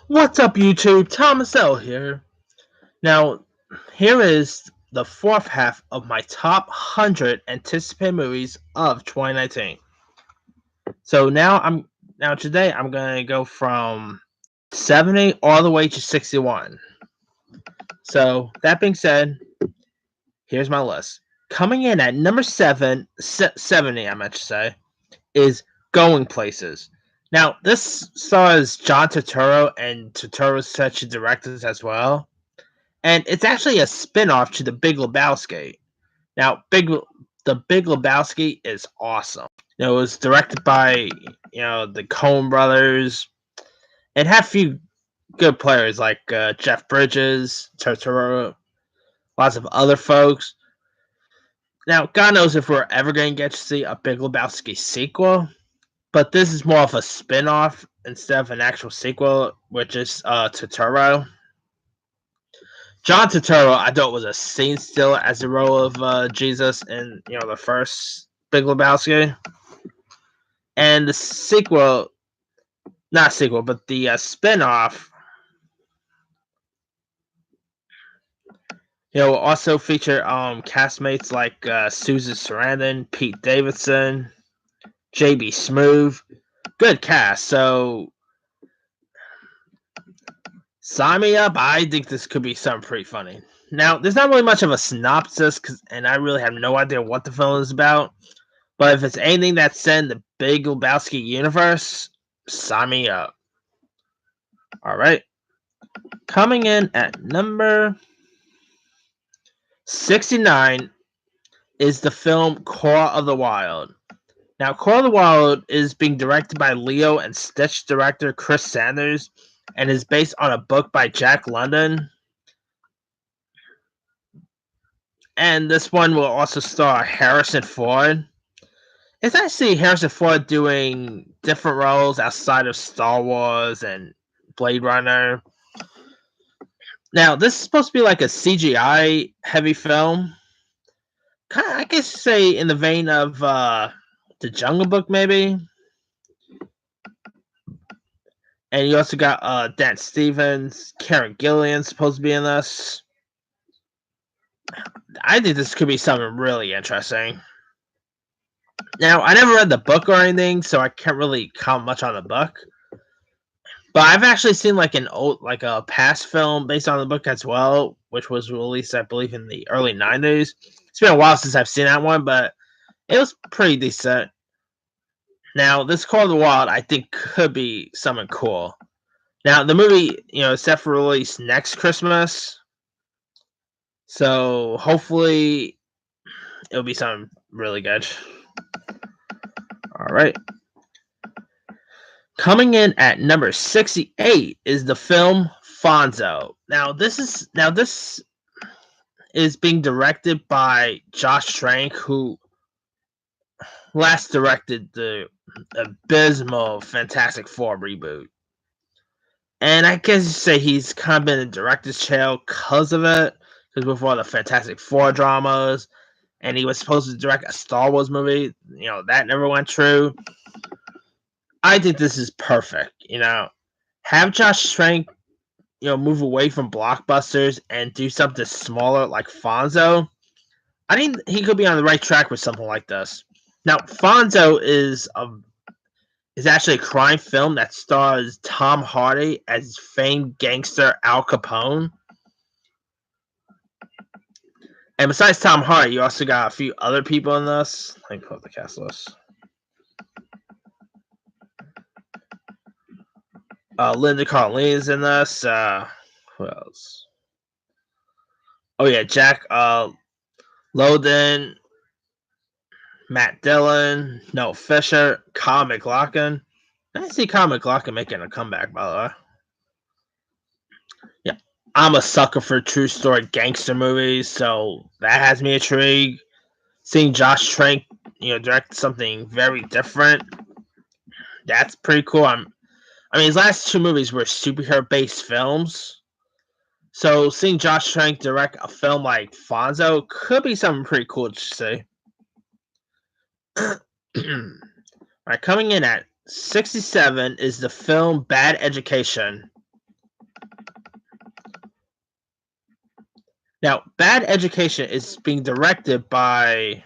What's up, YouTube? Thomas L here. Now, here is the fourth half of my top 100 anticipated movies of 2019. So now today I'm gonna go from 70 all the way to 61. So that being said, here's my list. Coming in at number 70, I meant to say, is Going Places. Now, this stars John Turturro and Turturro's such directors as well. And it's actually a spin-off to The Big Lebowski. Now, The Big Lebowski is awesome. It was directed by the Coen brothers. It had a few good players like Jeff Bridges, Turturro, lots of other folks. Now, God knows if we're ever going to get to see a Big Lebowski sequel, but this is more of a spin-off instead of an actual sequel, which is Turturro. John Turturro, I thought was a scene stealer as the role of Jesus in the first Big Lebowski, and the sequel, not sequel, but the spinoff, also feature castmates like Susan Sarandon, Pete Davidson, J.B. Smoove. Good cast. So sign me up. I think this could be something pretty funny. Now, there's not really much of a synopsis, and I really have no idea what the film is about. But if it's anything that's set in the Big Lebowski universe, sign me up. All right. Coming in at number 69 is the film Call of the Wild. Now, Call of the Wild is being directed by Leo and Stitch director Chris Sanders and is based on a book by Jack London. And this one will also star Harrison Ford. It's actually Harrison Ford doing different roles outside of Star Wars and Blade Runner. Now, this is supposed to be like a CGI heavy film. Kind of, I guess, say in the vein of the Jungle Book, maybe. And you also got Dan Stevens, Karen Gillan supposed to be in this. I think this could be something really interesting. Now, I never read the book or anything, so I can't really comment much on the book. But I've actually seen like a past film based on the book as well, which was released, I believe, in the early 90s. It's been a while since I've seen that one, but it was pretty decent. Now, this Call of the Wild, I think, could be something cool. Now, the movie, is set for release next Christmas, so hopefully it'll be something really good. All right. Coming in at number 68 is the film Fonzo. Now, this is being directed by Josh Trank, who last directed the abysmal Fantastic Four reboot. And I guess you say he's kind of been in director's chair because of it, because before the Fantastic Four dramas, and he was supposed to direct a Star Wars movie, that never went true. I think this is perfect, Have Josh Trank, move away from blockbusters and do something smaller like Fonzo. I think he could be on the right track with something like this. Now, Fonzo is actually a crime film that stars Tom Hardy as famed gangster Al Capone. And besides Tom Hardy, you also got a few other people in this. Let me pull up the cast list. Linda Cardellini is in this. Who else? Oh yeah, Jack Lowden, Matt Dillon, Noel Fisher, Kyle MacLachlan. I see Kyle MacLachlan making a comeback, by the way. Yeah, I'm a sucker for true story gangster movies, so that has me intrigued. Seeing Josh Trank, direct something very different, that's pretty cool. I mean, his last two movies were superhero-based films, so seeing Josh Trank direct a film like Fonzo could be something pretty cool to see. Alright, coming in at 67 is the film Bad Education. Now, Bad Education is being directed by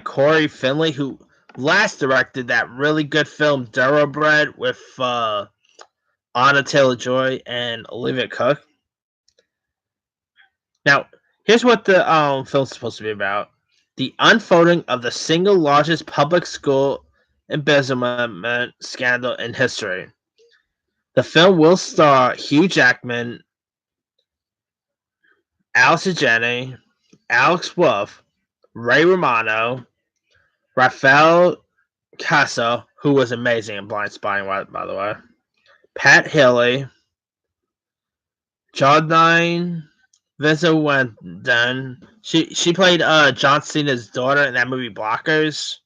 Corey Finley, who last directed that really good film Thoroughbred with Anna Taylor-Joy and Olivia Cooke. Now, here's what the film's supposed to be about: the unfolding of the single largest public school embezzlement scandal in history. The film will star Hugh Jackman, Allison Janney, Alex Wolff, Ray Romano, Rafael Casal, who was amazing in Blind Spotting, by the way, Pat Healy, Jodine Vincent-Wendon. She played John Cena's daughter in that movie Blockers.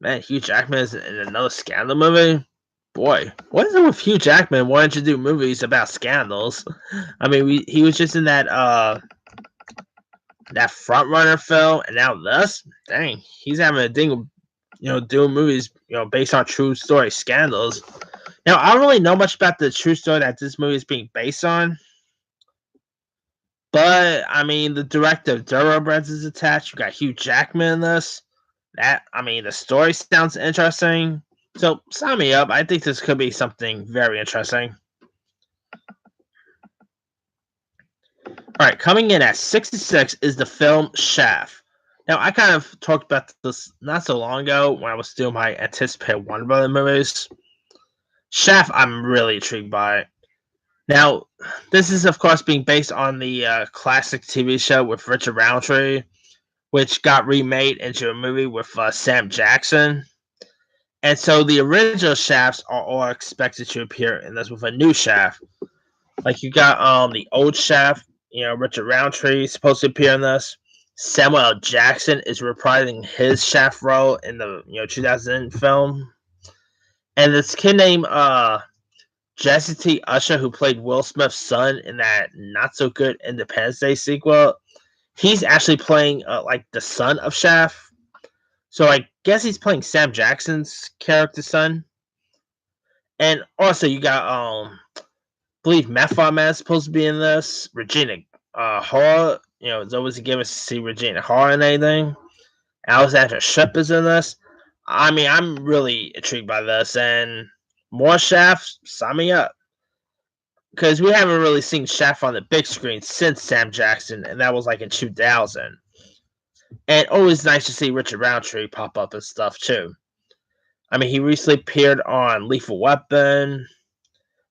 Man, Hugh Jackman is in another scandal movie. Boy, what is it with Hugh Jackman wanting to do movies about scandals? I mean, he was just in that Front Runner film, and now this. Dang, he's having a thing, doing movies, based on true story scandals. Now, I don't really know much about the true story that this movie is being based on, but I mean, the director of Thoroughbreds is attached. You got Hugh Jackman in this. The story sounds interesting. So sign me up. I think this could be something very interesting. Alright, coming in at 66 is the film Shaft. Now, I kind of talked about this not so long ago when I was doing my anticipated Warner Brother movies. Shaft, I'm really intrigued by. Now, this is, of course, being based on the classic TV show with Richard Roundtree, which got remade into a movie with Sam Jackson. And so the original Shafts are all expected to appear in this with a new Shaft. Like, you got the old Shaft, Richard Roundtree is supposed to appear in this. Samuel L. Jackson is reprising his Shaft role in the 2000 film. And this kid named Jesse T. Usher, who played Will Smith's son in that not-so-good Independence Day sequel, he's actually playing like the son of Shaft. So I guess he's playing Sam Jackson's character's son. And also you got I believe Method Man is supposed to be in this. Regina Hall, it's always a given to see Regina Hall in anything. Alexandra Shipp is in this. I mean, I'm really intrigued by this, and more Shaft, sign me up. Because we haven't really seen Shaft on the big screen since Sam Jackson, and that was like in 2000. And always nice to see Richard Roundtree pop up and stuff too. I mean, he recently appeared on Lethal Weapon.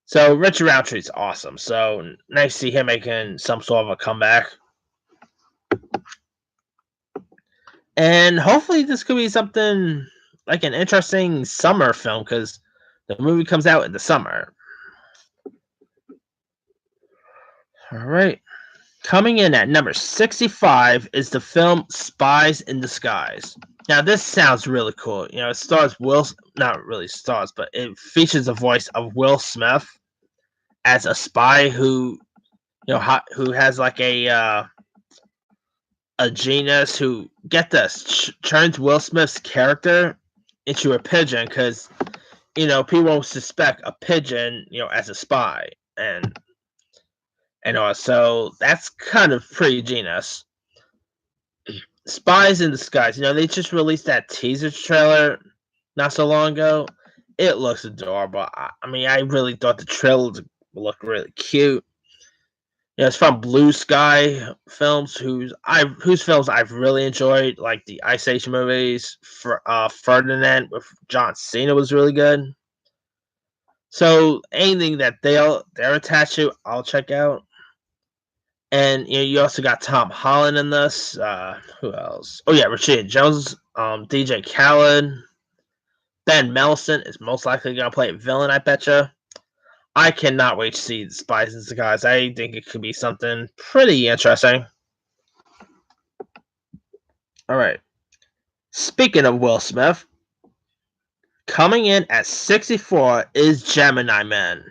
So Richard Roundtree's awesome. So nice to see him making some sort of a comeback. And hopefully this could be something like an interesting summer film, because the movie comes out in the summer. All right. Coming in at number 65 is the film Spies in Disguise. Now, this sounds really cool. It stars not really stars, but it features the voice of Will Smith as a spy who has like a genius who, get this, turns Will Smith's character into a pigeon because, people won't suspect a pigeon, as a spy. And also, that's kind of pretty genius. Spies in Disguise. They just released that teaser trailer not so long ago. It looks adorable. I mean, I really thought the trailer looked really cute. It's from Blue Sky Films, whose films I've really enjoyed, like the Ice Age movies. Ferdinand with John Cena was really good. So anything that they're attached to, I'll check out. And you also got Tom Holland in this. Who else? Oh yeah, Rashida Jones, DJ Khaled, Ben Mendelsohn is most likely gonna play a villain. I betcha. I cannot wait to see the Spies in Disguise. I think it could be something pretty interesting. All right. Speaking of Will Smith, coming in at 64 is Gemini Man.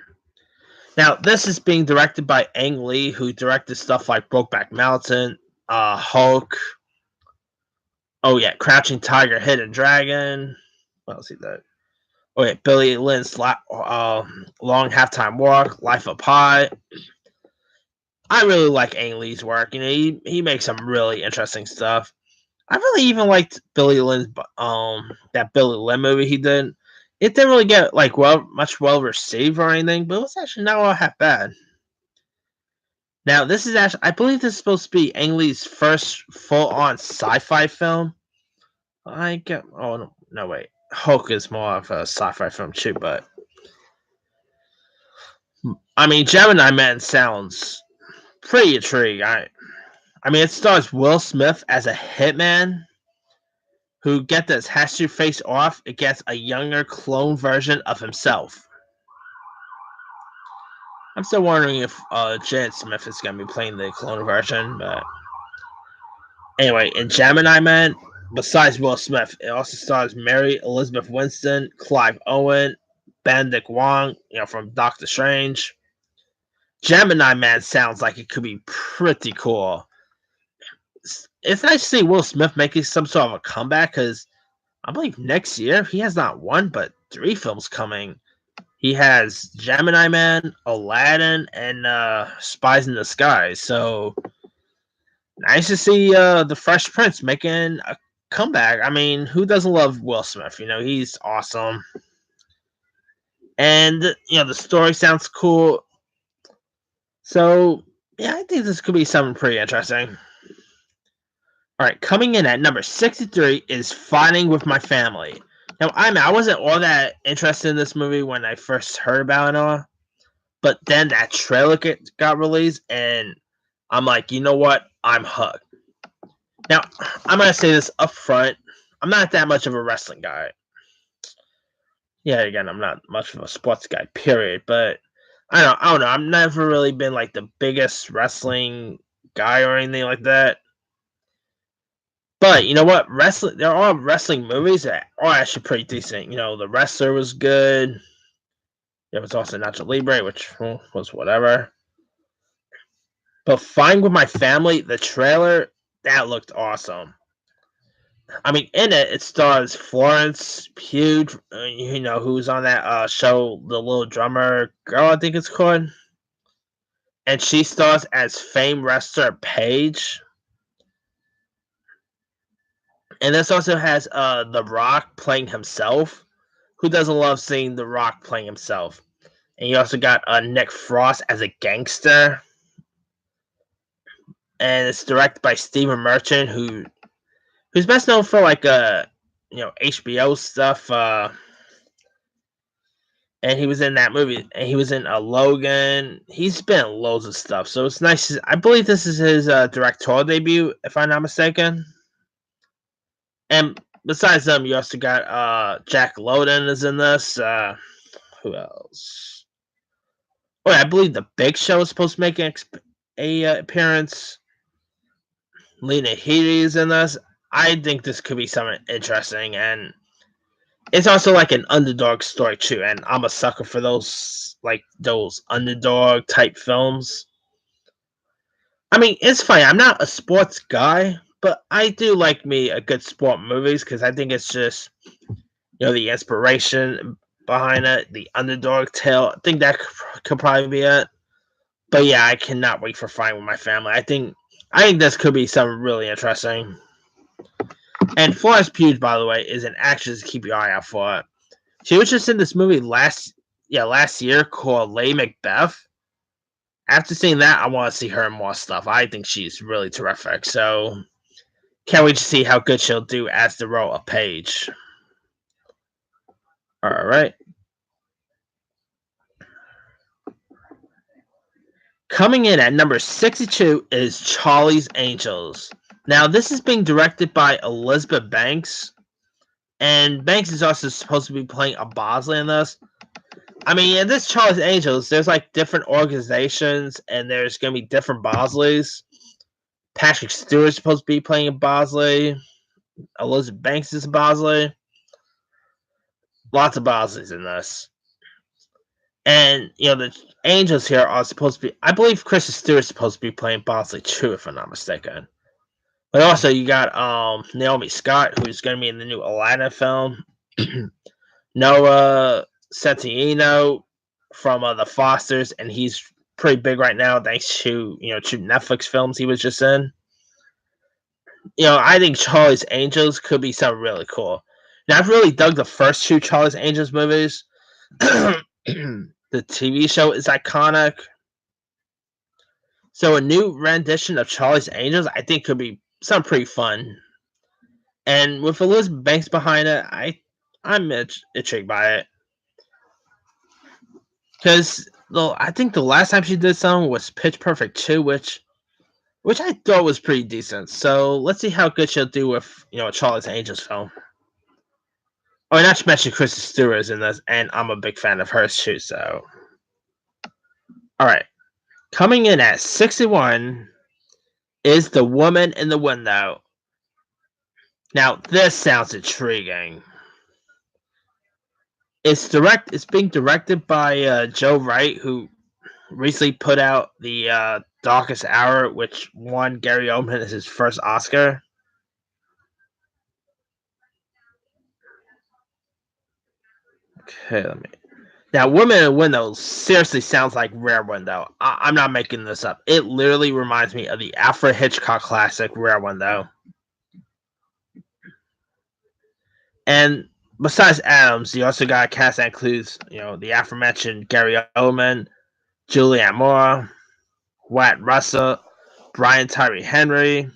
Now, this is being directed by Ang Lee, who directed stuff like Brokeback Mountain, Hulk. Oh yeah, Crouching Tiger, Hidden Dragon. What else he did? Okay, Billy Lynn's Long Halftime Walk, Life of Pi. I really like Ang Lee's work. He makes some really interesting stuff. I really even liked Billy Lynn's that Billy Lynn movie he did. It didn't really get like much well received or anything, but it was actually not all that bad. Now this is actually I believe this is supposed to be Ang Lee's first full on sci-fi film. No wait. Hulk is more of a sci-fi film too, but I mean Gemini Man sounds pretty intriguing. I mean it stars Will Smith as a hitman who has to face off against a younger clone version of himself. I'm still wondering if Jaden Smith is going to be playing the clone version, but anyway, in Gemini Man, besides Will Smith, it also stars Mary Elizabeth Winston, Clive Owen, Benedict Wong, from Doctor Strange. Gemini Man sounds like it could be pretty cool. It's nice to see Will Smith making some sort of a comeback because I believe next year he has not one but 3 films coming. He has Gemini Man, Aladdin, and Spies in Disguise. So nice to see the Fresh Prince making a comeback. I mean, who doesn't love Will Smith? He's awesome. And the story sounds cool. So yeah, I think this could be something pretty interesting. All right, coming in at number 63 is Fighting with My Family. Now, I wasn't all that interested in this movie when I first heard about it and all, but then that trailer got released, and I'm like, you know what? I'm hooked. Now, I'm going to say this up front. I'm not that much of a wrestling guy. Yeah, again, I'm not much of a sports guy, period, but I don't know. I've never really been like the biggest wrestling guy or anything like that. But you know what? There are wrestling movies that are actually pretty decent. The Wrestler was good. There was also Nacho Libre, which was whatever. But Fighting with My Family, the trailer, that looked awesome. I mean, in it stars Florence Pugh, who's on that show, The Little Drummer Girl, I think it's called. And she stars as famed wrestler Paige. And this also has The Rock playing himself. Who doesn't love seeing The Rock playing himself? And you also got Nick Frost as a gangster. And it's directed by Stephen Merchant, who's best known for like HBO stuff. And he was in that movie. And he was in Logan. He's been in loads of stuff. So it's nice. I believe this is his directorial debut, if I'm not mistaken. And besides them, you also got Jack Lowden is in this. Who else? Oh, I believe The Big Show is supposed to make an appearance. Lena Headey is in this. I think this could be something interesting, and it's also like an underdog story too. And I'm a sucker for those underdog type films. I mean, it's funny. I'm not a sports guy, but I do like me a good sport movies because I think it's just the inspiration behind it, the underdog tale. I think that could probably be it. But yeah, I cannot wait for Fighting with My Family. I think this could be something really interesting. And Florence Pugh, by the way, is an actress to keep your eye out for. She was just in this movie last year called Lady Macbeth. After seeing that, I want to see her in more stuff. I think she's really terrific. So can't wait to see how good she'll do as the role of Paige. All right. Coming in at number 62 is Charlie's Angels. Now, this is being directed by Elizabeth Banks. And Banks is also supposed to be playing a Bosley in this. I mean, in this Charlie's Angels, there's like different organizations, and there's going to be different Bosleys. Patrick Stewart's supposed to be playing a Bosley. Elizabeth Banks is a Bosley. Lots of Bosleys in this. And, the Angels here are supposed to be... I believe Kristen Stewart's supposed to be playing Bosley too, if I'm not mistaken. But also, you got Naomi Scott, who's going to be in the new Aladdin film. Noah Centineo from The Fosters, and he's pretty big right now thanks to two Netflix films he was just in. I think Charlie's Angels could be something really cool. Now, I've really dug the first two Charlie's Angels movies. The TV show is iconic. So a new rendition of Charlie's Angels, I think, could be something pretty fun. And with Elizabeth Banks behind it, I'm intrigued by it. Because I think the last time she did something was Pitch Perfect 2, which I thought was pretty decent. So let's see how good she'll do with a Charlie's Angels film. Oh, not to mention Kristen Stewart is in this, and I'm a big fan of hers too. So, all right, coming in at 61 is The Woman in the Window. Now, this sounds intriguing. It's being directed by Joe Wright, who recently put out the Darkest Hour, which won Gary Oldman as his first Oscar. Okay, Now, Woman in the Window seriously sounds like Rear Window. I'm not making this up. It literally reminds me of the Alfred Hitchcock classic Rear Window. And besides Adams, you also got a cast that includes, the aforementioned Gary Oldman, Julianne Moore, Wyatt Russell, Brian Tyree Henry,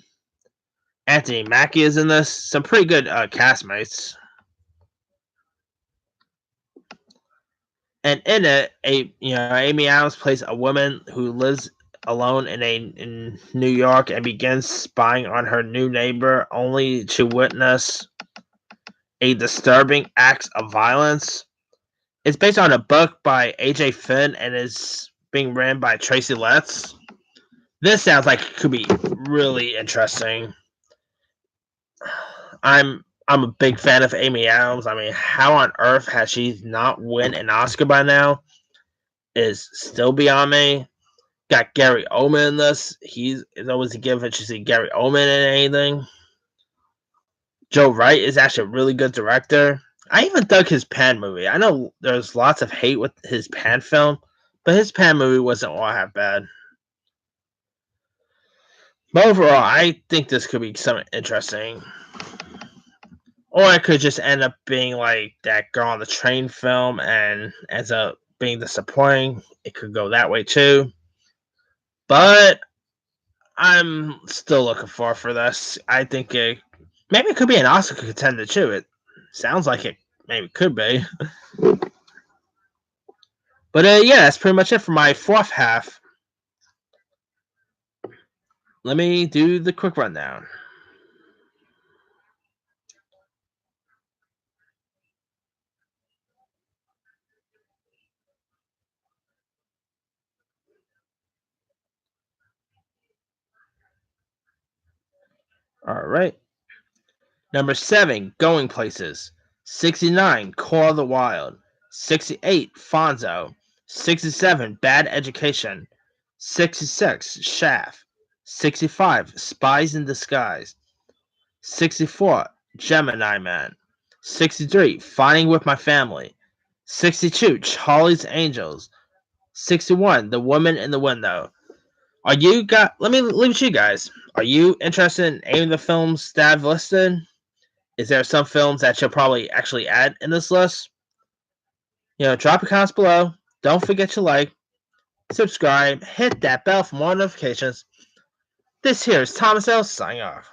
Anthony Mackie is in this. Some pretty good castmates. And in it, Amy Adams plays a woman who lives alone in New York and begins spying on her new neighbor, only to witness a disturbing act of violence. It's based on a book by A.J. Finn and is being written by Tracy Letts. This sounds like it could be really interesting. I'm a big fan of Amy Adams. I mean, how on earth has she not won an Oscar by now? Is still beyond me. Got Gary Oldman in this. It's always a gift that you see Gary Oldman in anything. Joe Wright is actually a really good director. I even dug his Pan movie. I know there's lots of hate with his Pan film, but his Pan movie wasn't all that bad. But overall, I think this could be something interesting. Or it could just end up being like that Girl on the Train film and ends up being disappointing. It could go that way too. But I'm still looking forward for this. I think maybe it could be an Oscar contender too. It sounds like it maybe could be. But yeah, that's pretty much it for my fourth half. Let me do the quick rundown. All right. Number 7, Going Places. 69, Call of the Wild. 68, Fonzo. 67, Bad Education. 66, Shaft. 65, Spies in Disguise. 64, Gemini Man. 63, Fighting with My Family. 62, Charlie's Angels. 61, The Woman in the Window. Let me leave it to you guys. Are you interested in any of the films that I've listed? Is there some films that you'll probably actually add in this list? Drop your comments below. Don't forget to like, subscribe, hit that bell for more notifications. This here is Thomas L. signing off.